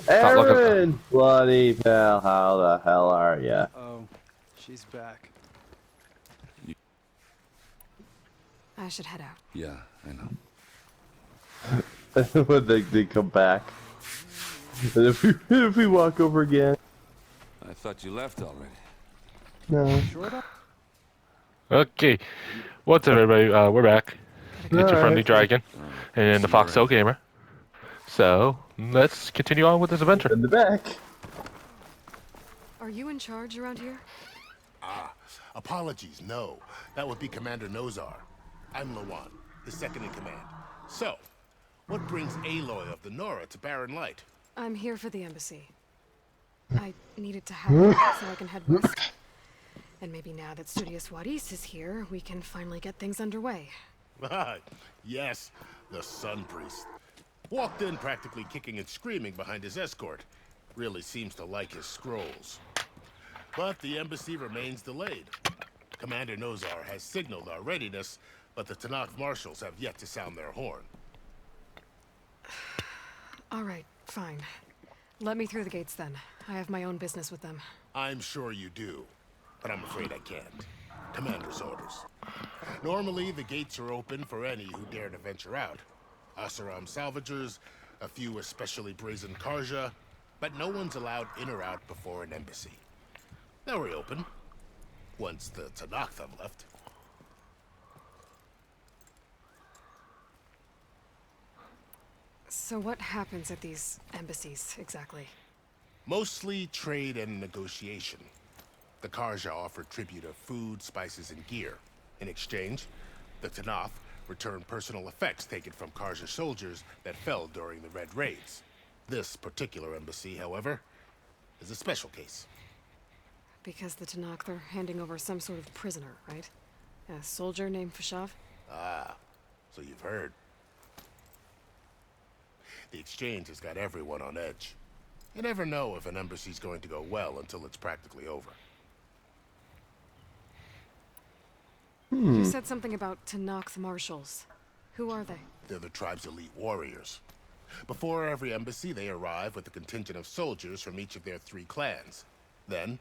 Aaron! Bloody hell, how the hell are ya? Oh, she's back. I should head out. Yeah, I know. When they come back. And if we walk over again. I thought you left already. No. Okay, what's up, everybody? We're back. It's your friendly Alright. dragon and the See you FoxTailedGamer around. Gamer. So let's continue on with this adventure. In the back. Are you in charge around here? Apologies, no. That would be Commander Nozar. I'm Lawan, the second in command. So, what brings Aloy of the Nora to Barren Light? I'm here for the embassy. I needed to have it so I can head west. And maybe now that Studious Wadis is here, we can finally get things underway. Yes, the Sun Priest. Walked in practically kicking and screaming behind his escort. Really seems to like his scrolls. But the embassy remains delayed. Commander Nozar has signaled our readiness, but the Tanakh marshals have yet to sound their horn. All right, fine. Let me through the gates then. I have my own business with them. I'm sure you do, but I'm afraid I can't. Commander's orders. Normally, the gates are open for any who dare to venture out. Asaram salvagers, a few especially brazen Karja, but no one's allowed in or out before an embassy. They'll reopen, once the Tanakh have left. So what happens at these embassies, exactly? Mostly trade and negotiation. The Karja offer tribute of food, spices, and gear. In exchange, the Tanakh return personal effects taken from Karja soldiers that fell during the Red Raids. This particular embassy, however, is a special case. Because the Tanakh are handing over some sort of prisoner, right? A soldier named Fashav? Ah, so you've heard. The exchange has got everyone on edge. You never know if an embassy's going to go well until it's practically over. You said something about Tanakh marshals. Who are they? They're the tribe's elite warriors. Before every embassy, they arrive with a contingent of soldiers from each of their 3 clans. Then,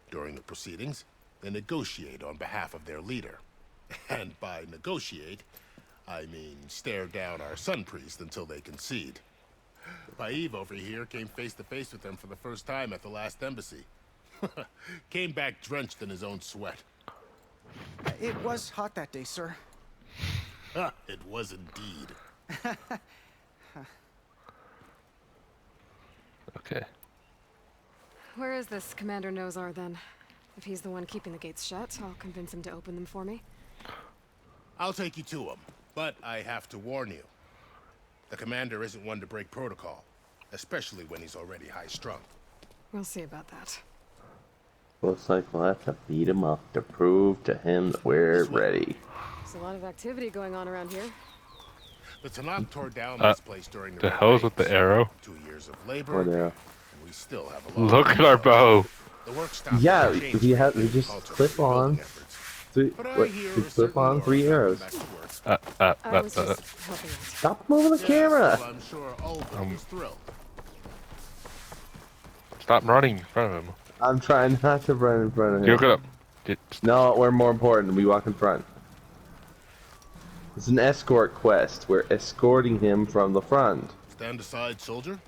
during the proceedings, they negotiate on behalf of their leader. And by negotiate, I mean stare down our Sun Priest until they concede. Paiv over here came face to face with them for the first time at the last embassy. Came back drenched in his own sweat. It was hot that day, sir. It was indeed. Okay. Where is this Commander Nozar, then? If he's the one keeping the gates shut, I'll convince him to open them for me. I'll take you to him, but I have to warn you. The commander isn't one to break protocol, especially when he's already high-strung. We'll see about that. Looks like we'll have to beat him up to prove to him that we're ready. There's a lot of activity going on around here. The Tanakh tore down this place during the The Red hell's with Raids. the arrow? 2 years of labor, What arrow? and we still have a lot Look to at our go. bow. The work stopped Yeah, when change we made just difficult to clip on. rebuilding efforts. But I hear We a clip certain on Nora 3 found arrows. back to work. I was just helping out. Stop moving the Yes, camera! well, I'm sure Ulva was thrilled. Stop running in front of him. I'm trying not to run in front of him. You're gonna. No, we're more important. We walk in front. It's an escort quest. We're escorting him from the front. Stand aside, soldier.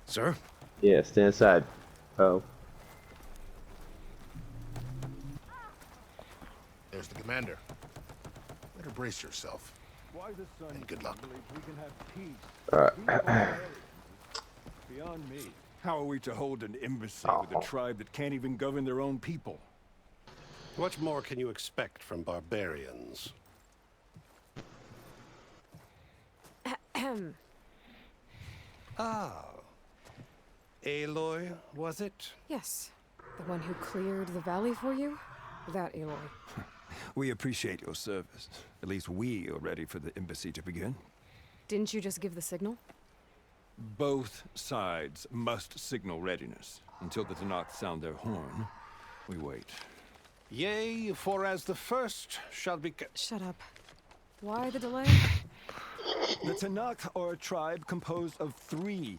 Sir? Yeah, stand aside. Oh. There's the commander. Better brace yourself. And good luck. Beyond me. How are we to hold an embassy with a tribe that can't even govern their own people? What more can you expect from barbarians? Ah. Aloy, was it? Yes. The one who cleared the valley for you? That Aloy. We appreciate your service. At least we are ready for the embassy to begin. Didn't you just give the signal? Both sides must signal readiness. Until the Tanakh sound their horn, we wait. Yea, for as the first shall be... Shut up. Why the delay? The Tanakh are a tribe composed of 3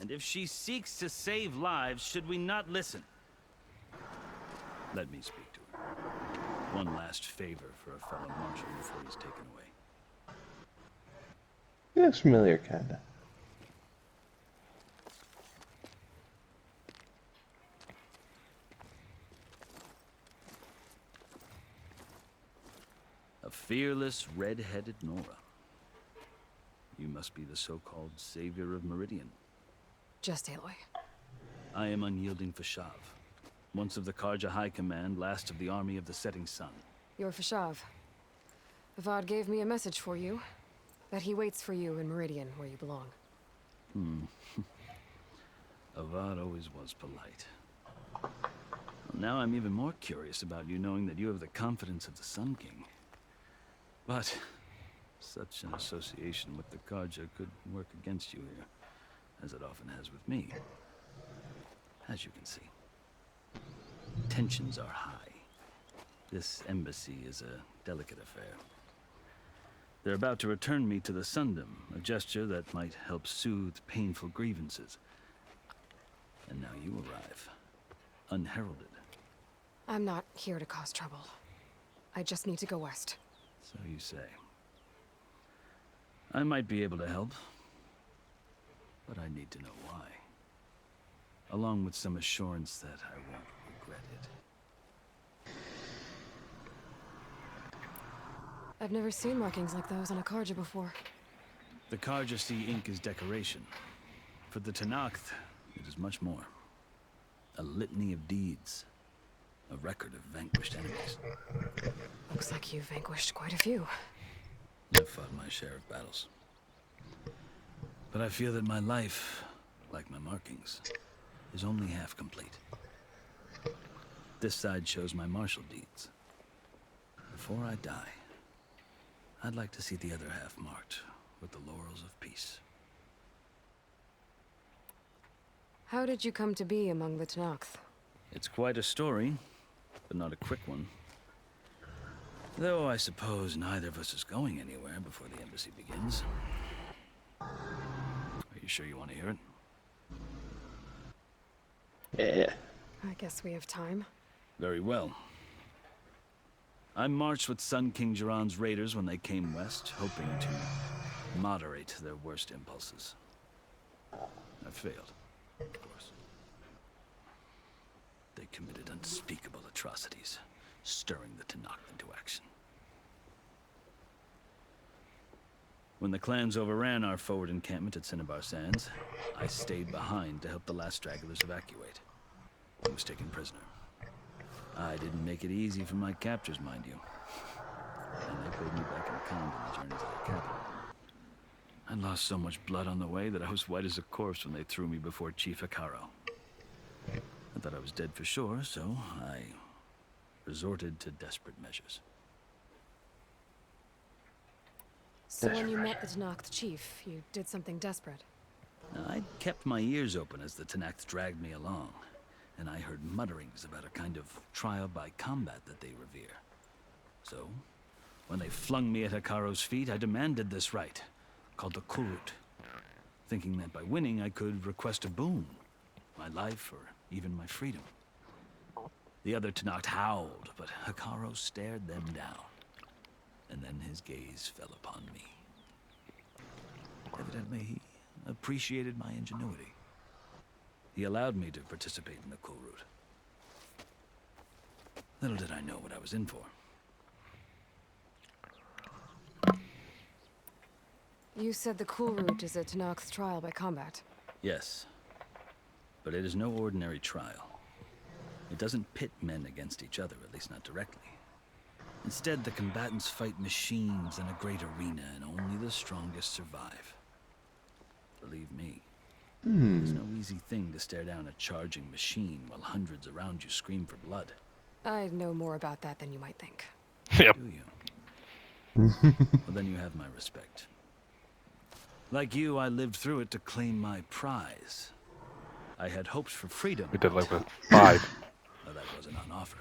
And if she seeks to save lives, should we not listen? Let me speak to her. One last favor for a fellow marshal before he's taken away. He looks familiar, kinda. A fearless, red-headed Nora. You must be the so-called savior of Meridian. Just Aloy. I am unyielding Fashav. Once of the Karja High Command, last of the army of the setting sun. You're Fashav. Avad gave me a message for you. That he waits for you in Meridian, where you belong. Avad always was polite. Well, now I'm even more curious about you knowing that you have the confidence of the Sun King. But such an association with the Karja could work against you here, as it often has with me. As you can see, tensions are high. This embassy is a delicate affair. They're about to return me to the Sundom, a gesture that might help soothe painful grievances. And now you arrive, unheralded. I'm not here to cause trouble. I just need to go west. So you say. I might be able to help, but I need to know why. Along with some assurance that I won't regret it. I've never seen markings like those on a Karja before. The Karja see ink as decoration. For the Tenakth, it is much more. A litany of deeds. A record of vanquished enemies. Looks like you've vanquished quite a few. I've fought my share of battles. But I feel that my life, like my markings, is only half complete. This side shows my martial deeds. Before I die, I'd like to see the other half marked with the laurels of peace. How did you come to be among the Tenakth? It's quite a story, but not a quick one. Though I suppose neither of us is going anywhere before the embassy begins. Are you sure you want to hear it? Yeah. I guess we have time. Very well. I marched with Sun King Jiran's raiders when they came west, hoping to moderate their worst impulses. I failed, of course. They committed unspeakable atrocities, stirring the Tenakth into action. When the clans overran our forward encampment at Cinnabar Sands, I stayed behind to help the last stragglers evacuate. I was taken prisoner. I didn't make it easy for my captors, mind you. And they paid me back in kind on the journey to the capital. I lost so much blood on the way that I was white as a corpse when they threw me before Chief Hikaro. I thought I was dead for sure, so I resorted to desperate measures. So when you met the Tenakth chief, you did something desperate. Now, I kept my ears open as the Tenakth dragged me along, and I heard mutterings about a kind of trial by combat that they revere. So, when they flung me at Hikaro's feet, I demanded this right, called the Kurut, thinking that by winning I could request a boon, my life or even my freedom. The other Tenakth howled, but Hikaro stared them down, and then his gaze fell upon me. Evidently, he appreciated my ingenuity. He allowed me to participate in the Kurut. Little did I know what I was in for. You said the Kurut is a Tenakth trial by combat. Yes, but it is no ordinary trial. It doesn't pit men against each other, at least not directly. Instead, the combatants fight machines in a great arena, and only the strongest survive. Believe me, it's no easy thing to stare down a charging machine while hundreds around you scream for blood. I know more about that than you might think. Yep. Do you? Well, then you have my respect. Like you, I lived through it to claim my prize. I had hopes for freedom. We did like a 5. Well, that wasn't on offer.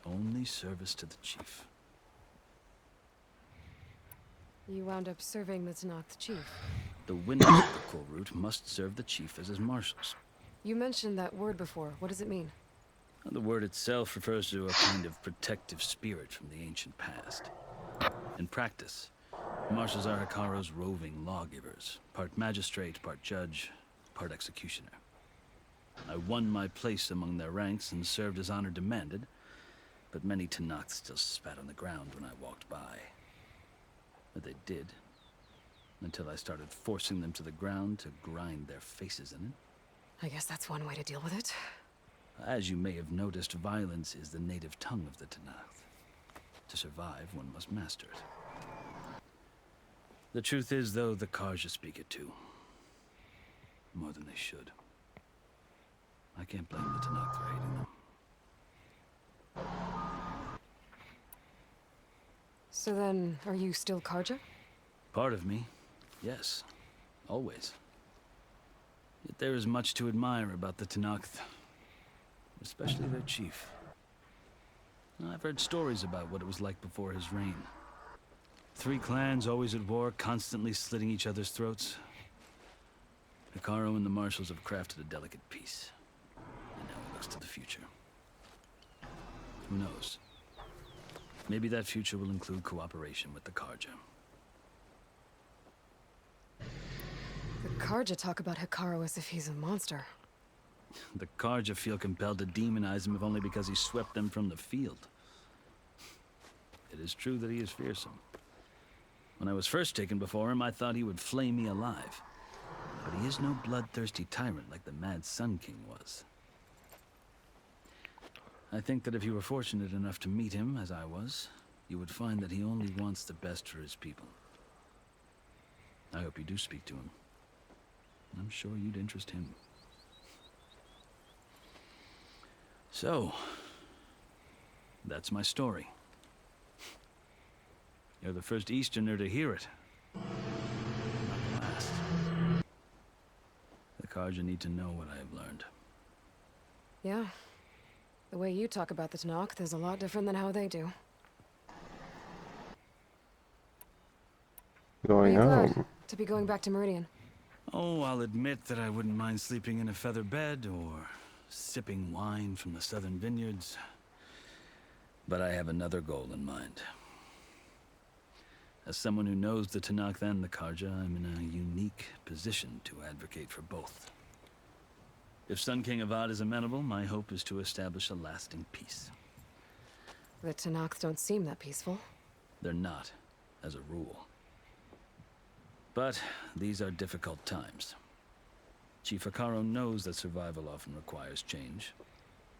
Only service to the chief. You wound up serving the Tenakth chief. The winners of the Core Route must serve the chief as his marshals. You mentioned that word before. What does it mean? The word itself refers to a kind of protective spirit from the ancient past. In practice, marshals are Hikaru's roving lawgivers, part magistrate, part judge, part executioner. I won my place among their ranks and served as honor demanded, but many Tenakth still spat on the ground when I walked by. But they did, until I started forcing them to the ground to grind their faces in it. I guess that's one way to deal with it. As you may have noticed, violence is the native tongue of the Tenakth. To survive, one must master it. The truth is, though, the Karja speak it too. More than they should. I can't blame the Tenakth for hating them. So then, are you still Karja? Part of me, yes. Always. Yet there is much to admire about the Tenakth. Especially their chief. I've heard stories about what it was like before his reign. 3 clans always at war, constantly slitting each other's throats. Hikaru and the marshals have crafted a delicate peace. And now it looks to the future. Who knows? Maybe that future will include cooperation with the Karja. The Karja talk about Hikaru as if he's a monster. The Karja feel compelled to demonize him if only because he swept them from the field. It is true that he is fearsome. When I was first taken before him, I thought he would flay me alive. But he is no bloodthirsty tyrant like the Mad Sun King was. I think that if you were fortunate enough to meet him, as I was, you would find that he only wants the best for his people. I hope you do speak to him. I'm sure you'd interest him. So, that's my story. You're the first Easterner to hear it. Not the last. The Karja need to know what I have learned. Yeah. The way you talk about the Tenakth is a lot different than how they do. Going Are you home. glad to be going back to Meridian? Oh, I'll admit that I wouldn't mind sleeping in a feather bed or sipping wine from the southern vineyards. But I have another goal in mind. As someone who knows the Tenakth and the Karja, I'm in a unique position to advocate for both. If Sun King Avad is amenable, my hope is to establish a lasting peace. The Tenakth don't seem that peaceful. They're not, as a rule. But these are difficult times. Chief Hikaru knows that survival often requires change,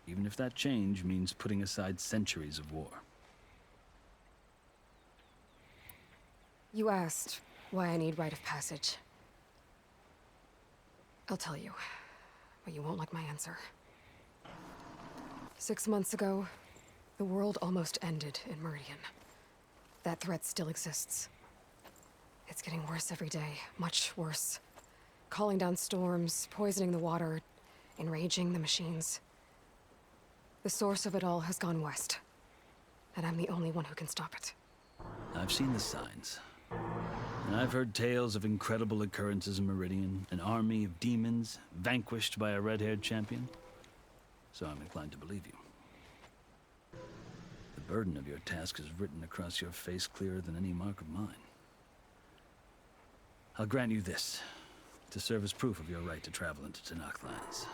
even if that change means putting aside centuries of war. You asked why I need rite of passage. I'll tell you, but you won't like my answer. 6 months ago, the world almost ended in Meridian. That threat still exists. It's getting worse every day, much worse. Calling down storms, poisoning the water, enraging the machines. The source of it all has gone west, and I'm the only one who can stop it. I've seen the signs. And I've heard tales of incredible occurrences in Meridian, an army of demons vanquished by a red-haired champion. So I'm inclined to believe you. The burden of your task is written across your face clearer than any mark of mine. I'll grant you this, to serve as proof of your right to travel into Tenakth lands.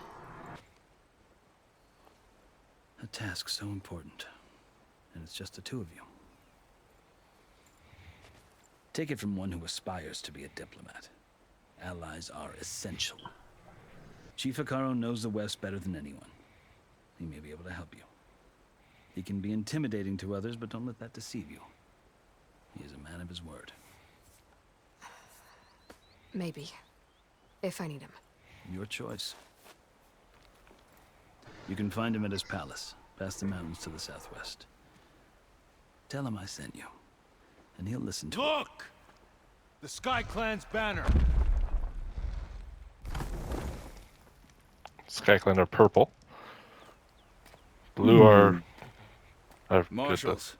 A task so important, and it's just the 2 of you. Take it from one who aspires to be a diplomat. Allies are essential. Chief Hikaru knows the West better than anyone. He may be able to help you. He can be intimidating to others, but don't let that deceive you. He is a man of his word. Maybe. If I need him. Your choice. You can find him at his palace, past the mountains to the southwest. Tell him I sent you, and he'll listen to Look! The Sky Clan's banner. Skyclan are purple. Blue are... Marshals.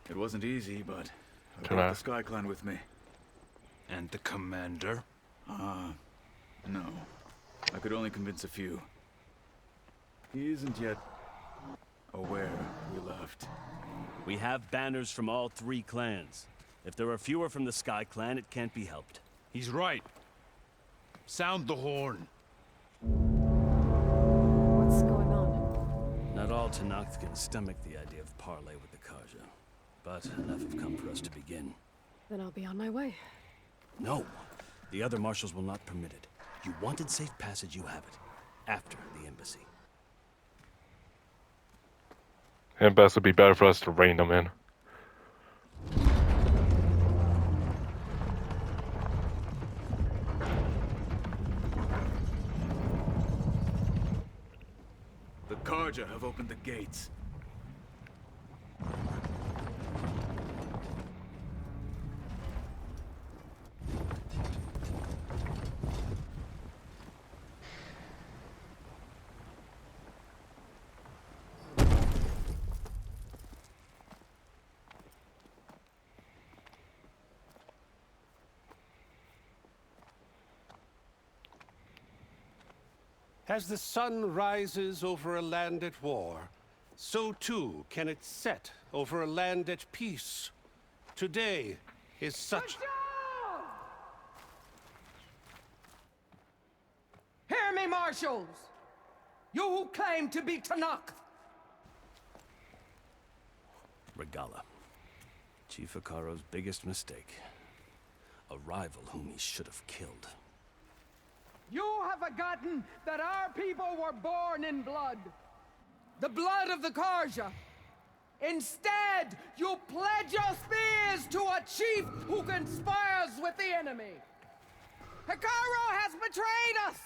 It wasn't easy, but I brought the Sky Clan with me. And the commander? No. I could only convince a few. He isn't yet aware we left. We have banners from all 3 clans. If there are fewer from the Sky Clan, it can't be helped. He's right. Sound the horn. What's going on? Not all Tenakth can stomach the idea of parley with the Karja, but enough have come for us to begin. Then I'll be on my way. No, the other marshals will not permit it. You wanted safe passage, you have it. After the embassy. And best would be better for us to rein them in. The Karja have opened the gates. As the sun rises over a land at war, so too can it set over a land at peace. Today is such... Hear me, marshals! You who claim to be Tenakth! Regala. Chief Akaro's biggest mistake. A rival whom he should have killed. You have forgotten that our people were born in blood. The blood of the Karja. Instead, you pledge your spears to a chief who conspires with the enemy. Akaro has betrayed us.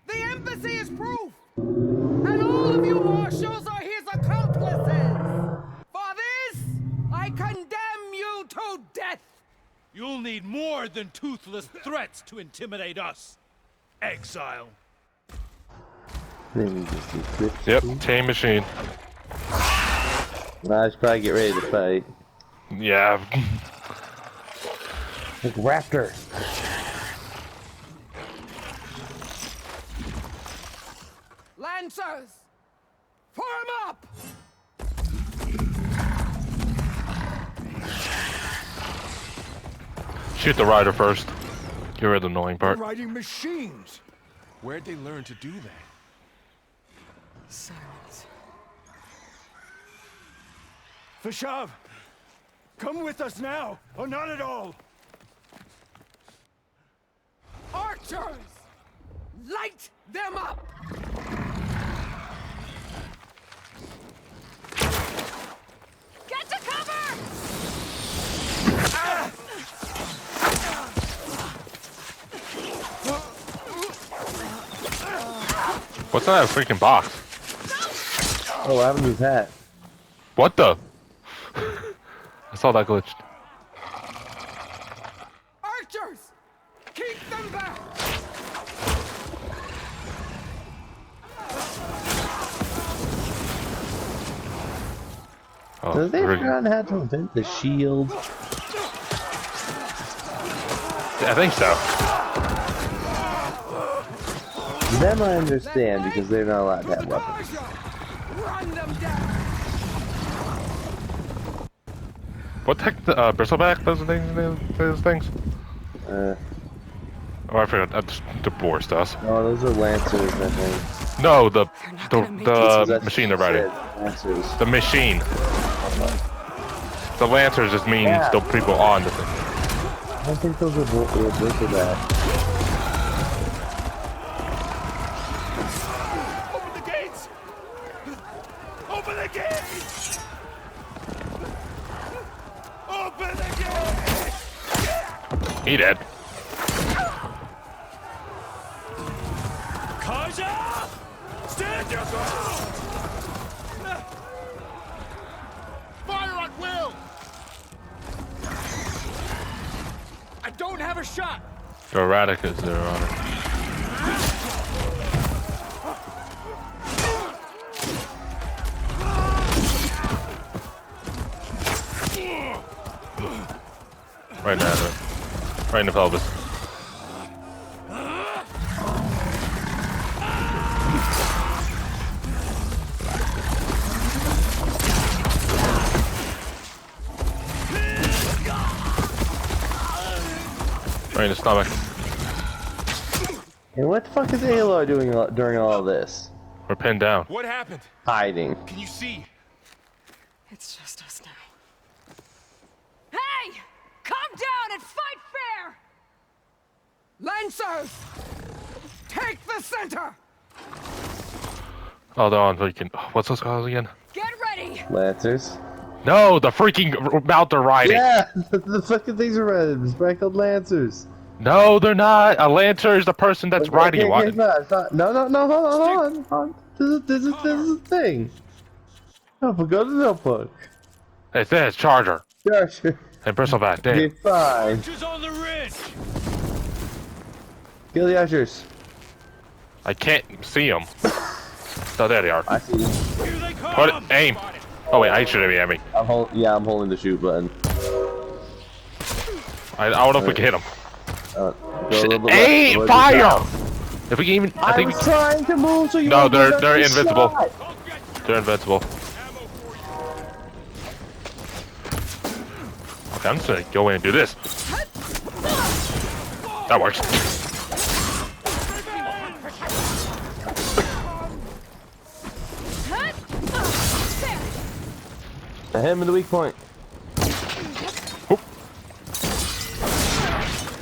The embassy is proof. And all of you marshals are his accomplices. For this, I condemn you to death. You'll need more than toothless threats to intimidate us. Exile. Yep, tame machine. I should probably get ready to fight. Yeah. Like raptor. Lancers, form up! Shoot the rider first. Get rid of the annoying part. Riding machines. Where'd they learn to do that? Silence. Fashav, come with us now, or not at all. Archers, light them up! Get to cover! What's in that freaking box? Oh, what happened to his hat? What the? I saw that glitched. Archers, keep them back! Oh, Does they really? figure out how to invent the shield? Yeah, I think so. Them I understand because they're not allowed to have weapons. Run them down! What the heck? Bristleback? Those things? Oh, I forgot. The boar stuff. Oh, those are lancers, I think. No, the machine they're riding. Lancers. The machine. The lancers just means the people on the thing. I don't think those are bristleback. Open the gates! Open the gates! Open the gates! He dead. Karja! Stand your ground! Fire at will! I don't have a shot! The Erraticas there on it. Right now, right in the pelvis. Right in the stomach. And what the fuck is Aloy doing during all of this? We're pinned down. What happened? Hiding. Can you see? It's just us now. Hey! Calm down and fight fair! Lancers! Take the center! Oh, they're on freaking. What's those called again? Get ready! Lancers. No, the freaking mount they're riding. Yeah, the fucking things are red. It's probably called Lancers. No, they're not. A lancer is the person that's riding it. Okay, no, hold on. This is the thing. No, but go to the notebook. It says charger. Charger. And bristleback. Damn. You're fine. Archers on the ridge! Kill the ushers. I can't see them. Oh, there they are. I see them. Here they come! Put it, aim. Oh wait, I shouldn't be aiming. I'm holding the shoot button. I don't know if we can hit them. Go a little bit Aim! left, Fire! If we can even, I think we. trying to move so you. No, won't get they're the invincible. shot. They're invincible. Okay, I'm just gonna go in and do this. That works. I hit him in the weak point.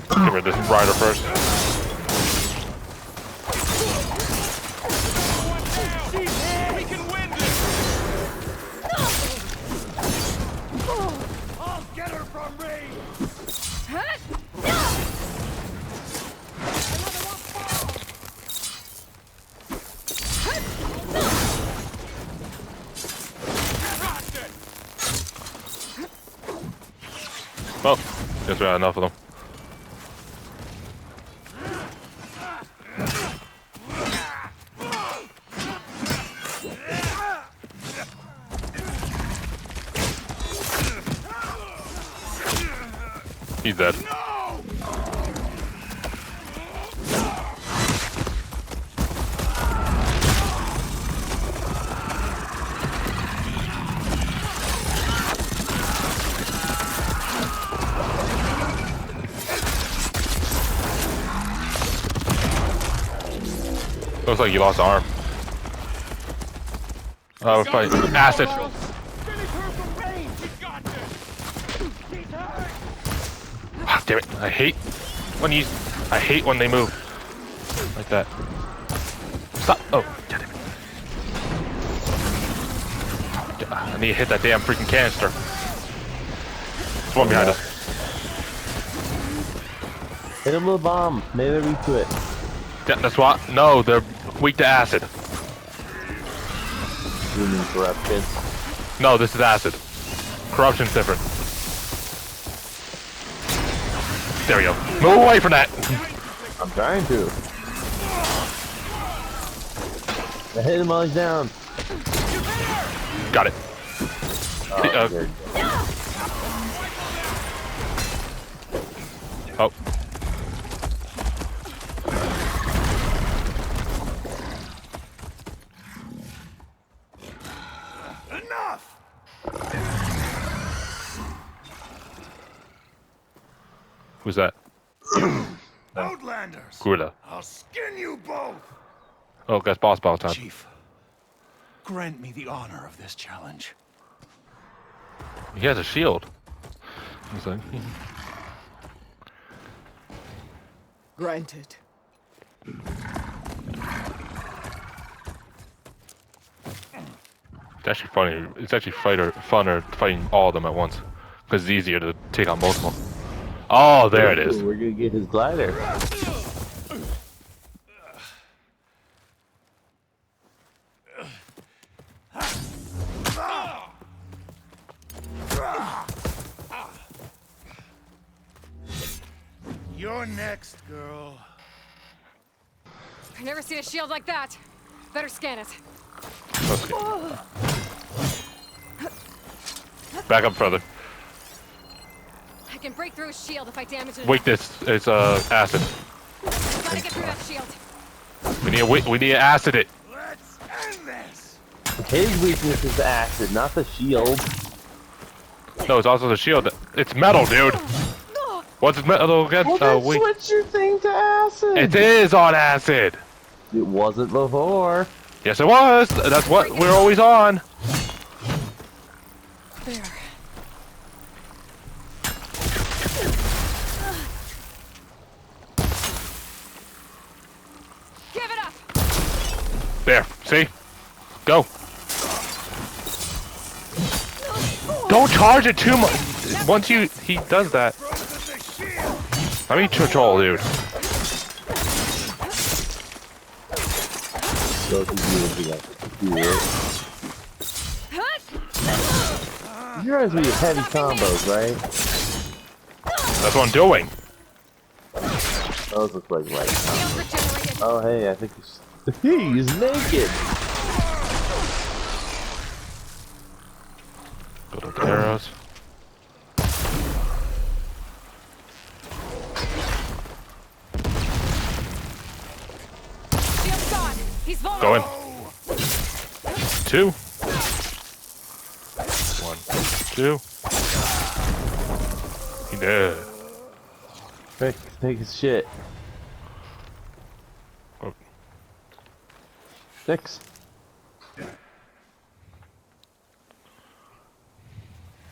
Get rid of this rider first. We can win this! I'll get her from range! Well, guess we got enough of them. He's dead. Looks like you lost an arm. We're fighting acid. Ah, damn it! I hate when they move like that. Stop! Oh, get it! I need to hit that damn freaking canister. There's one behind us. Hit him with a bomb. Maybe they're weak to it. Yeah, that's what. No, they're weak to acid. Human corruption. No, this is acid. Corruption's different. There we go. Move away from that. I'm trying to. I hit him while he's down. Got it. Oh. Enough! Who's that? Outlanders! Gula. I'll skin you both! Oh, guess boss battle time. Chief, grant me the honor of this challenge. He has a shield. He's like, Granted. it's actually funny. It's actually funner fighting all of them at once because it's easier to take on multiple. Oh, there it is. We're gonna get his glider. You're next, girl. I've never seen a shield like that. Better scan it. Back up further. I can break through a shield if I damage it. Weakness is acid. Gotta get through that shield. We need to acid it. Let's end this. His weakness is acid, not the shield. No, it's also the shield. It's metal, dude. What's its metal again? Well, then Weak. switch your thing to acid. It is on acid. It wasn't before. Yes, it was. That's what we're always on. There. Give it up. There. See? Go. Don't charge it too much. Once he does that. Let me control, dude. You realize we have heavy combos, right? That's what I'm doing. Those look like light combos. Oh, hey, I think he's naked. Good with the arrows. Shield's gone. He's Go in. vulnerable. 2. 1, 2. He did. Take his shit. Oh. 6.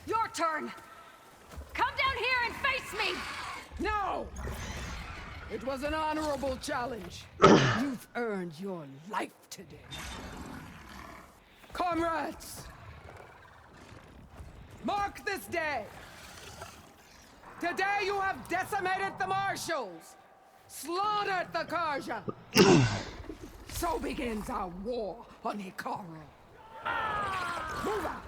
Your turn. Come down here and face me. No! It was an honorable challenge. You've earned your life today. Comrades! Mark this day! Today you have decimated the marshals! Slaughtered the Karja! So begins our war on Hikaru. Move out!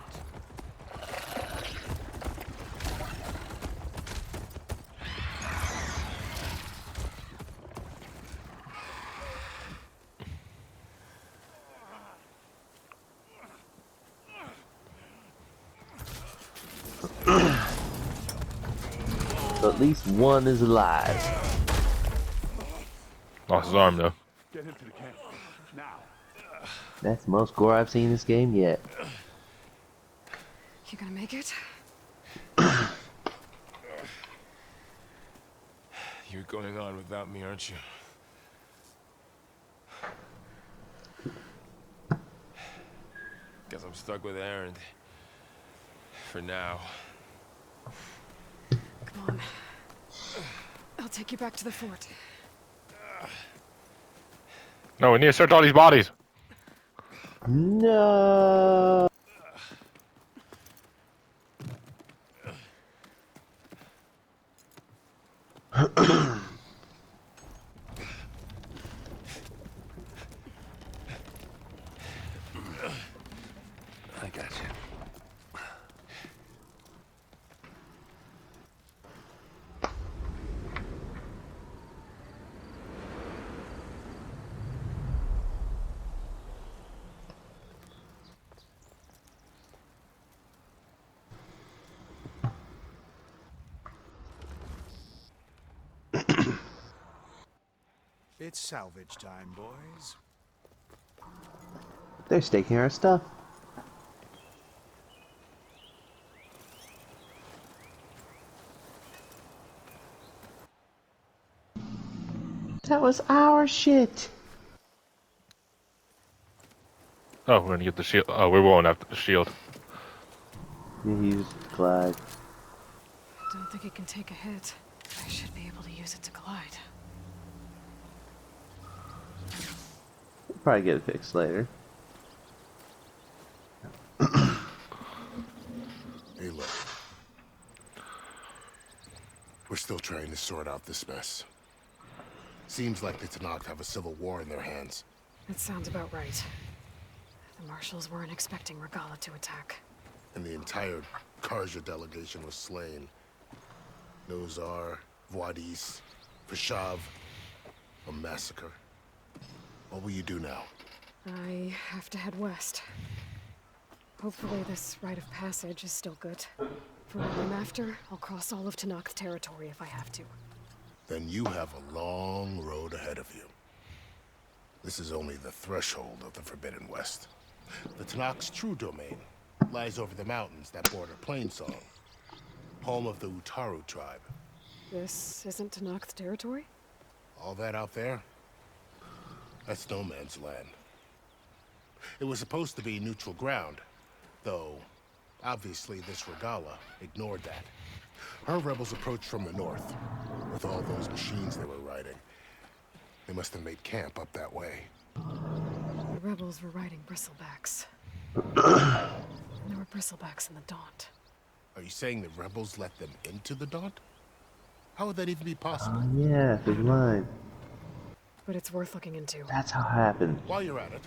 So at least one is alive. Lost his arm though. Get him to the camp. Now. That's the most gore I've seen in this game yet. You gonna make it? You're going on without me, aren't you? Guess I'm stuck with Aaron. For now. Come on. I'll take you back to the fort. No, we need to search all these bodies. No. I got you. It's salvage time, boys. They're staking our stuff. That was our shit. Oh, we're gonna get the shield. Oh, we won't have the shield. He's glide. Don't think it can take a hit. I should be able to use it to glide. We'll probably get it fixed later. Hey, look. We're still trying to sort out this mess. Seems like the Tanakh have a civil war in their hands. That sounds about right. The marshals weren't expecting Regala to attack. And the entire Karja delegation was slain. Nozar, Voidis, Fashav. A massacre. What will you do now? I have to head west. Hopefully this rite of passage is still good. For what I'm after, I'll cross all of Tanakh's territory if I have to. Then you have a long road ahead of you. This is only the threshold of the Forbidden West. The Tanakh's true domain lies over the mountains that border Plainsong, home of the Utaru tribe. This isn't Tenakth's territory? All that out there? That's no man's land. It was supposed to be neutral ground, though obviously this Regala ignored that. Her rebels approached from the north, with all those machines they were riding. They must have made camp up that way. The rebels were riding bristlebacks. And there were bristlebacks in the Daunt. Are you saying the rebels let them into the Daunt? How would that even be possible? Yeah, big line. But it's worth looking into. That's how it happened. While you're at it,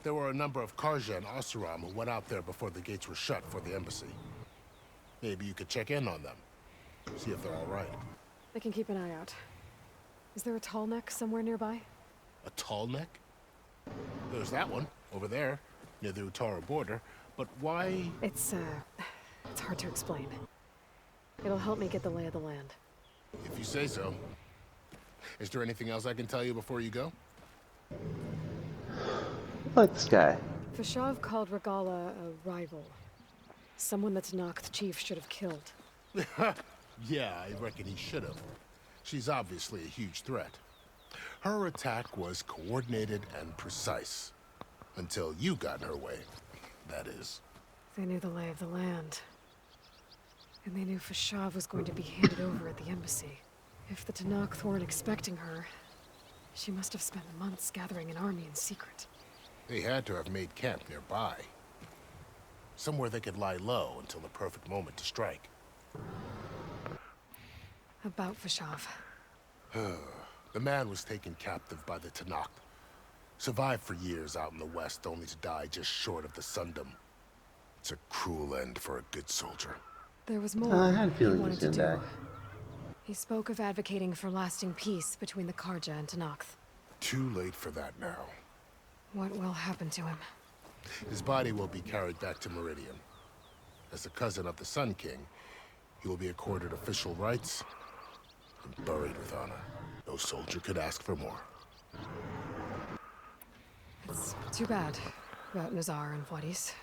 there were a number of Karja and Oseram who went out there before the gates were shut for the embassy. Maybe you could check in on them. See if they're all right. I can keep an eye out. Is there a tall neck somewhere nearby? A tall neck? There's that one, over there, near the Utara border. But why? It's hard to explain. It'll help me get the lay of the land. If you say so. Is there anything else I can tell you before you go? I like this guy. Fashav called Regala a rival. Someone that Tenakth chief should have killed. Yeah, I reckon he should have. She's obviously a huge threat. Her attack was coordinated and precise. Until you got in her way, that is. They knew the lay of the land. And they knew Fashav was going to be handed over at the embassy. If the Tenakth weren't expecting her, she must have spent months gathering an army in secret. They had to have made camp nearby. Somewhere they could lie low until the perfect moment to strike. About Fashav. The man was taken captive by the Tenakth. Survived for years out in the west, only to die just short of the Sundom. It's a cruel end for a good soldier. There was more I had a he feeling he wanted was to gonna do. die. He spoke of advocating for lasting peace between the Karja and Tenakth. Too late for that now. What will happen to him? His body will be carried back to Meridian. As a cousin of the Sun King, he will be accorded official rights and buried with honor. No soldier could ask for more. It's too bad about Nazar and Wadis.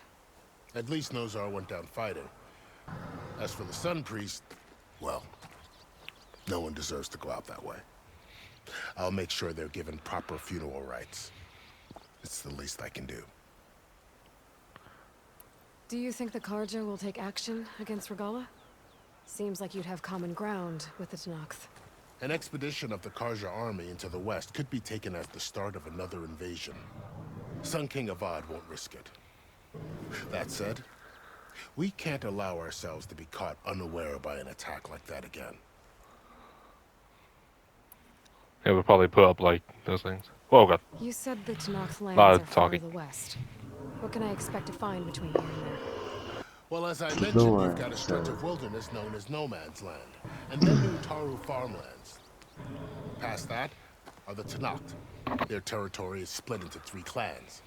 At least Nozar went down fighting. As for the Sun Priest, well, no one deserves to go out that way. I'll make sure they're given proper funeral rites. It's the least I can do. Do you think the Karja will take action against Regala? Seems like you'd have common ground with the Tenakth. An expedition of the Karja army into the west could be taken at the start of another invasion. Sun King Avad won't risk it. That said, we can't allow ourselves to be caught unaware by an attack like that again. Yeah, we'll probably put up like those things. Oh god. You said the Tenakth lands Lot are of far talking. to the west. What can I expect to find between here and there? Well, as I mentioned, you've got a stretch of wilderness known as No Man's Land, and then the Utaru farmlands. Past that are the Tenakth. Their territory is split into 3 clans: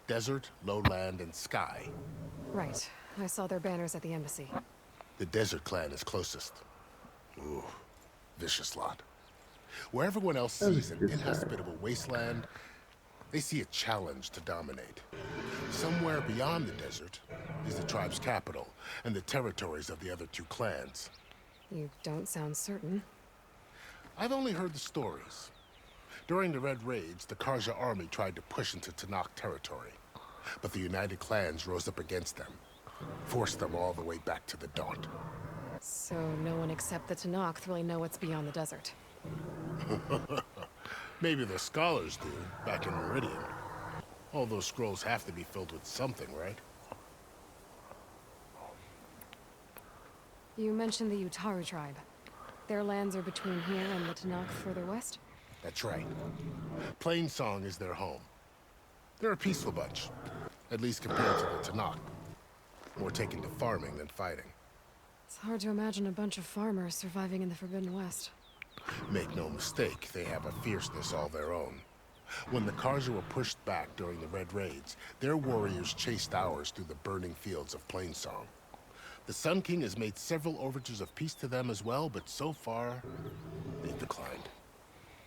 Desert, Lowland, and Sky. Right. I saw their banners at the embassy. The Desert clan is closest. Ooh, vicious lot. Where everyone else sees an inhospitable wasteland, they see a challenge to dominate. Somewhere beyond the desert is the tribe's capital and the territories of the other 2 clans. You don't sound certain. I've only heard the stories. During the Red Raids, the Karja army tried to push into Tenakth territory, but the United Clans rose up against them, forced them all the way back to the Daunt. So no one except the Tenakth really know what's beyond the desert. Maybe the scholars do, back in Meridian. All those scrolls have to be filled with something, right? You mentioned the Utaru tribe. Their lands are between here and the Tenakth further west? That's right. Plainsong is their home. They're a peaceful bunch, at least compared to the Tenakth. More taken to farming than fighting. It's hard to imagine a bunch of farmers surviving in the Forbidden West. Make no mistake, they have a fierceness all their own. When the Karja were pushed back during the Red Raids, their warriors chased ours through the burning fields of Plainsong. The Sun King has made several overtures of peace to them as well, but so far, they've declined.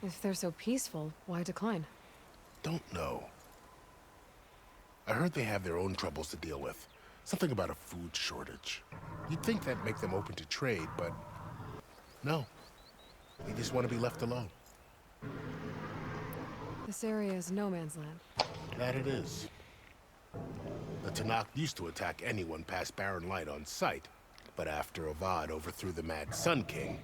If they're so peaceful, why decline? Don't know. I heard they have their own troubles to deal with. Something about a food shortage. You'd think that'd make them open to trade, but no. They just want to be left alone. This area is no man's land. That it is. The Tanakh used to attack anyone past Barren Light on sight, but after Avad overthrew the Mad Sun King,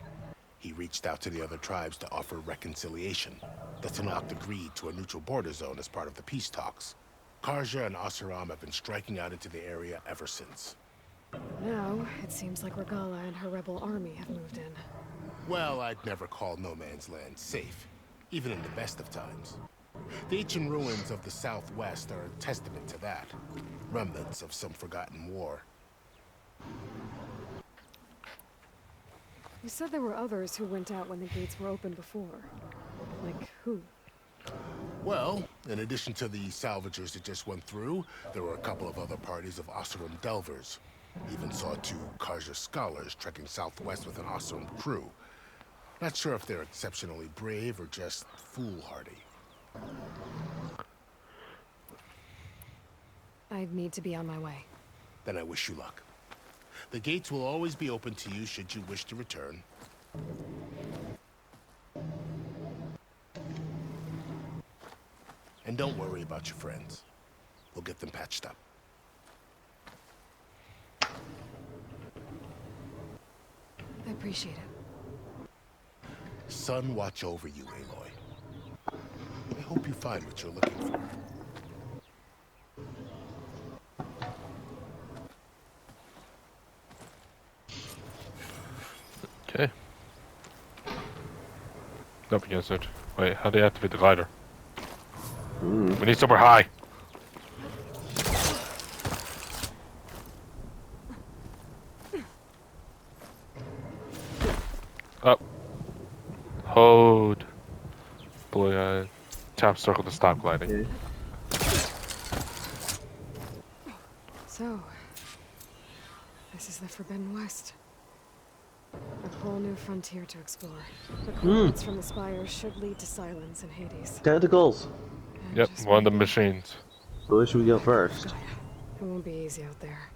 he reached out to the other tribes to offer reconciliation. The Tanakh agreed to a neutral border zone as part of the peace talks. Karja and Oseram have been striking out into the area ever since. Now, it seems like Regala and her rebel army have moved in. Well, I'd never call no man's land safe, even in the best of times. The ancient ruins of the Southwest are a testament to that. Remnants of some forgotten war. You said there were others who went out when the gates were open before. Like who? Well, in addition to the salvagers that just went through, there were a couple of other parties of Oseram delvers. Even saw 2 Karja scholars trekking southwest with an Oseram crew. Not sure if they're exceptionally brave or just foolhardy. I'd need to be on my way. Then I wish you luck. The gates will always be open to you should you wish to return. And don't worry about your friends. We'll get them patched up. I appreciate it. Sun watch over you, Aloy. I hope you find what you're looking for. Okay. Up against it. Wait, how do you activate the glider? We need somewhere high. Up. Hold. Boy, tap circle to stop gliding. So, this is the Forbidden West. A whole new frontier to explore. The coordinates from the spires should lead to silence in Hades. Tentacles. Yep, one of the machines. So where should we go first? It won't be easy out there.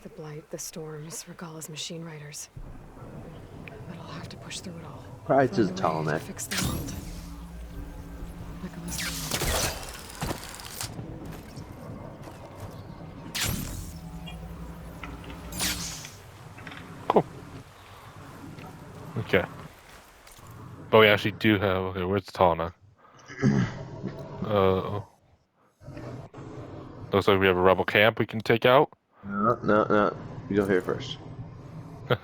The blight, the storms, Regala's machine riders. But I'll have to push through it all. Pride's Find just a way tall, to man. fix the world. Cool. Okay. But we actually do have. Okay, where's the tall now? Looks like we have a rebel camp we can take out. No. You go here first.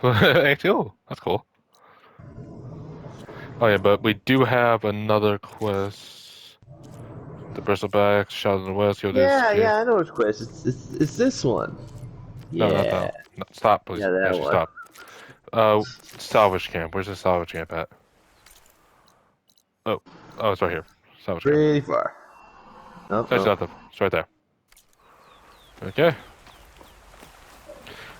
Actually, oh, that's cool. Oh yeah, but we do have another quest. The Bristleback, Shadows in the West. Yeah, I know which quest. It's this one. No, Yeah. not that one. No, stop, please. Yeah, that Actually, one. stop. Salvage camp. Where's the salvage camp at? Oh, it's right here. Salvage camp. Pretty far. It's right there. Okay.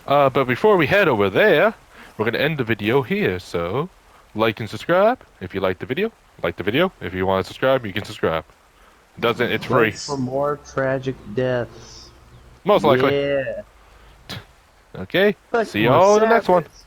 But before we head over there, we're gonna end the video here. So, like and subscribe if you like the video. Like the video. If you want to subscribe, you can subscribe. It's free. For more tragic deaths. Most likely. Yeah. Okay. Like See you more all in the next one. savages.